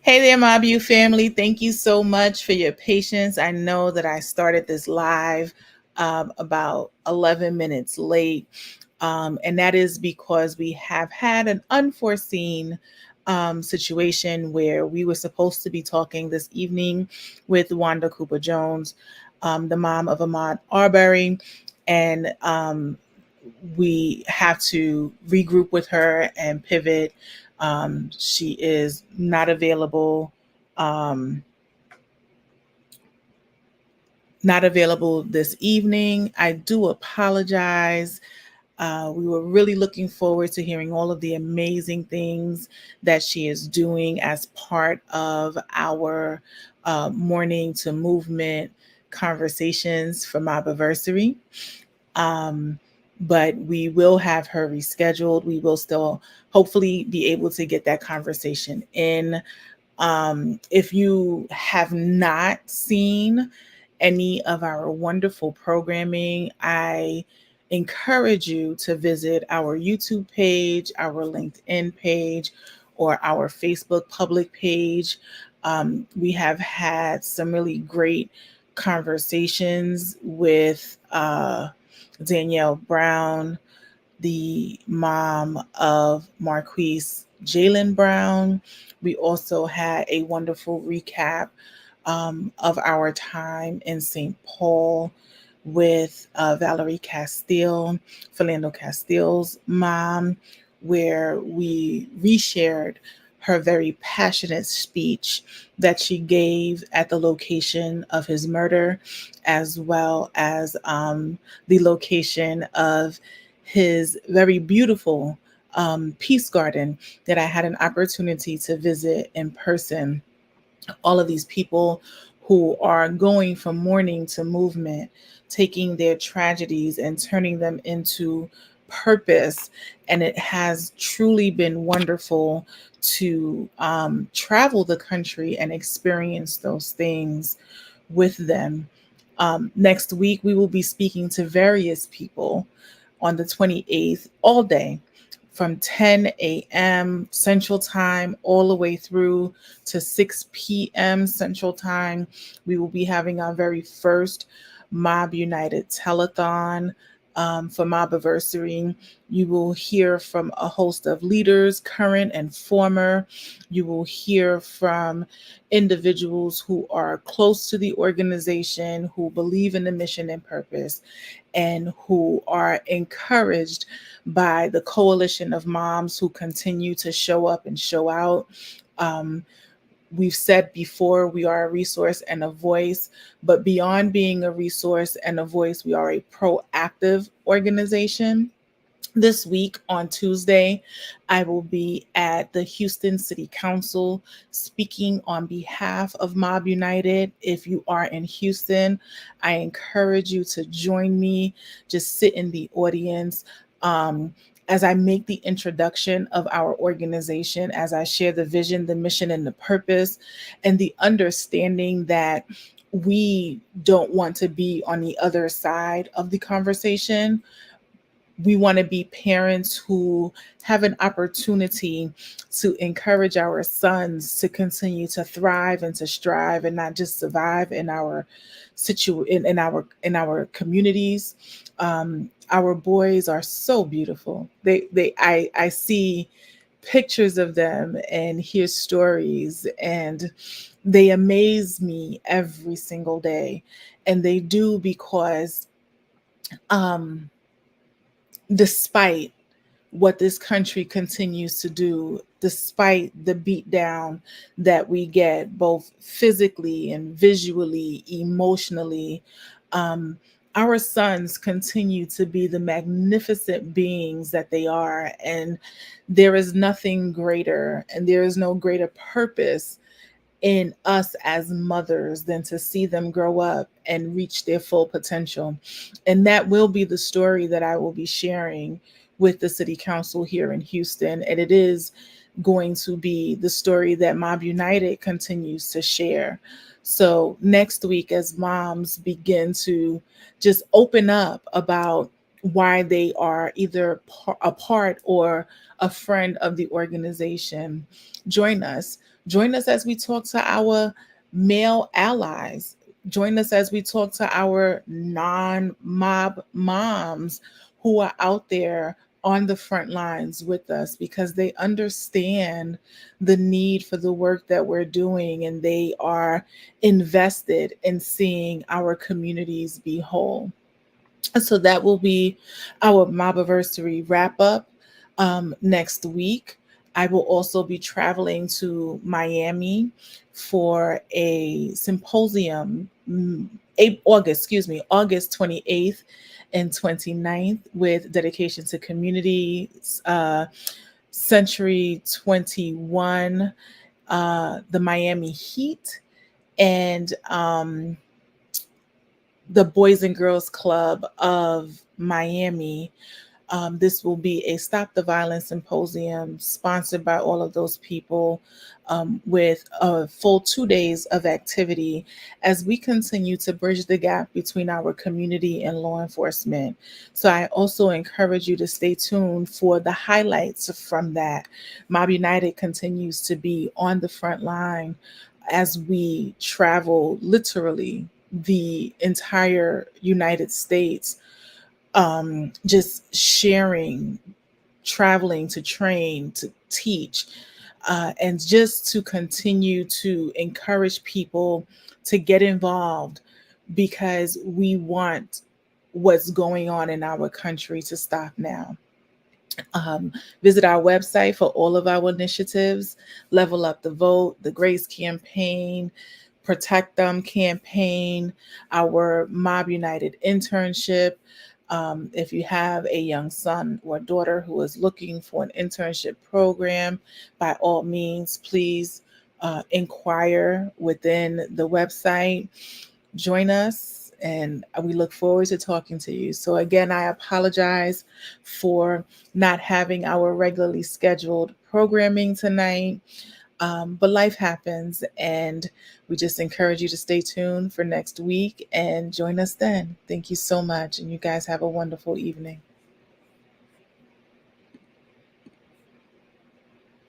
Hey there, MobU family. Thank you so much for your patience. I know that I started this live about 11 minutes late, and that is because we have had an unforeseen situation where we were supposed to be talking this evening with Wanda Cooper Jones, the mom of Ahmaud Arbery, and we have to regroup with her and pivot. She is not available. Um, not available this evening. I do apologize. We were really looking forward to hearing all of the amazing things that she is doing as part of our Morning to Movement conversations for my anniversary. Um, but we will have her rescheduled. We will still hopefully be able to get that conversation in. If you have not seen any of our wonderful programming, I encourage you to visit our YouTube page, our LinkedIn page, or our Facebook public page. We have had some really great conversations with Danielle Brown, the mom of Marquise Jalen Brown. We also had a wonderful recap of our time in St. Paul with Valerie Castile, Philando Castile's mom, where we reshared her very passionate speech that she gave at the location of his murder, as well as the location of his very beautiful peace garden that I had an opportunity to visit in person. All of these people who are going from mourning to movement, taking their tragedies and turning them into purpose. And it has truly been wonderful to travel the country and experience those things with them. Next week, we will be speaking to various people on the 28th all day from 10 a.m. Central Time all the way through to 6 p.m. Central Time. We will be having our very first Mob United telethon for Mob Anniversary. You will hear from a host of leaders, current and former. You will hear from individuals who are close to the organization, who believe in the mission and purpose, and who are encouraged by the coalition of moms who continue to show up and show out. Um, we've said before, we are a resource and a voice, but beyond being a resource and a voice, we are a proactive organization. This week on Tuesday, I will be at the Houston City Council speaking on behalf of Mob United. If you are in Houston, I encourage you to join me. Just sit in the audience. As I make the introduction of our organization, as I share the vision, the mission, and the purpose, and the understanding that we don't want to be on the other side of the conversation. We want to be parents who have an opportunity to encourage our sons to continue to thrive and to strive and not just survive in our in our communities. Our boys are so beautiful. I see pictures of them and hear stories, and they amaze me every single day. And they do because um despite what this country continues to do, despite the beat down that we get both physically and visually, emotionally, um, our sons continue to be the magnificent beings that they are. And there is nothing greater, and there is no greater purpose in us as mothers than to see them grow up and reach their full potential. And that will be the story that I will be sharing with the city council here in Houston. And it is going to be the story that Mob United continues to share. So next week, as moms begin to just open up about why they are either a part or a friend of the organization. Join us. Join us as we talk to our male allies. Join us as we talk to our non mob moms who are out there on the front lines with us, because they understand the need for the work that we're doing, and they are invested in seeing our communities be whole. So that will be our Mobiversary wrap up next week. I will also be traveling to Miami for a symposium, August 28th and 29th, with dedication to community, Century 21, the Miami Heat, and the Boys and Girls Club of Miami. This will be a Stop the Violence symposium sponsored by all of those people, with a full 2 days of activity as we continue to bridge the gap between our community and law enforcement. So I also encourage you to stay tuned for the highlights from that. Mob United continues to be on the front line as we travel literally the entire United States, just sharing, traveling to train, to teach, and just to continue to encourage people to get involved, because we want what's going on in our country to stop now. Um, Visit our website for all of our initiatives: Level Up the Vote, the Grace Campaign, Protect Them campaign, our Mob United internship. If you have a young son or daughter who is looking for an internship program, by all means, please inquire within the website. Join us, and we look forward to talking to you. So, again, I apologize for not having our regularly scheduled programming tonight, but life happens, and we just encourage you to stay tuned for next week and join us then. Thank you so much, and you guys have a wonderful evening.